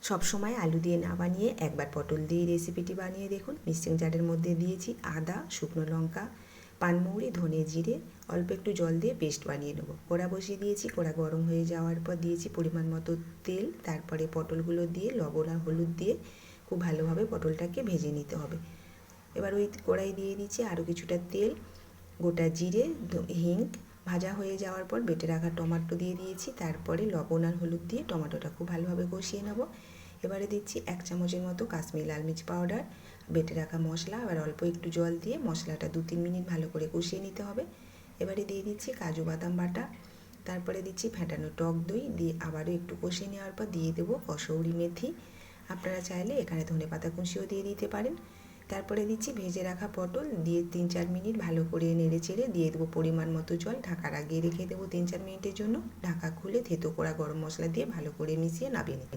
সব সময় আলু দিয়ে না বানিয়ে একবার পটল দিয়ে রেসিপিটি বানিয়ে দেখুন। মিক্সিং জারের মধ্যে দিয়েছি আদা, শুকনো লঙ্কা, পানমৌরি, ধনে, জিরে, অল্প একটু জল দিয়ে পেস্ট বানিয়ে নেব। কড়া বসিয়ে দিয়েছি, কড়া গরম হয়ে যাওয়ার পর দিয়েছি পরিমাণ মতো তেল, তারপরে পটলগুলো দিয়ে লবণ আর হলুদ দিয়ে খুব ভালোভাবে পটলটাকে ভেজে নিতে হবে। এবার ওই কড়াই দিয়ে দিচ্ছি আরও কিছুটা তেল, গোটা জিরে, হিং। ভাজা হয়ে যাওয়ার পর বেটে রাখা টমেটো দিয়ে দিয়েছি, তারপরে লবণ আর হলুদ দিয়ে টমেটোটা খুব ভালোভাবে কষিয়ে নেব। এবারে দিচ্ছি 1 চামচের মতো কাশ্মীরি লাল মির্চ পাউডার, বেটে রাখা মশলা, আবার অল্প একটু জল দিয়ে মশলাটা 2-3 মিনিট ভালো করে কষিয়ে নিতে হবে। এবারে দিয়ে দিচ্ছি কাজু বাদাম বাটা, তারপরে দিচ্ছি ফেটানো টক দই দিয়ে আবারও একটু কষিয়ে নেওয়ার পর দিয়ে দেবো কসৌরি মেথি। আপনারা চাইলে এখানে ধনেপাতা কুচিও দিয়ে দিতে পারেন। তারপরে দিচ্ছি ভেজে রাখা পটল দিয়ে 3-4 মিনিট ভালো করে নেড়ে চেড়ে দিয়ে দেবো পরিমাণ মতো জল। ঢাকা লাগিয়ে রেখে দেবো 3-4 মিনিটের জন্য। ঢাকা খুলে থেতো করা গরম মশলা দিয়ে ভালো করে মিশিয়ে নামিয়ে নিতে।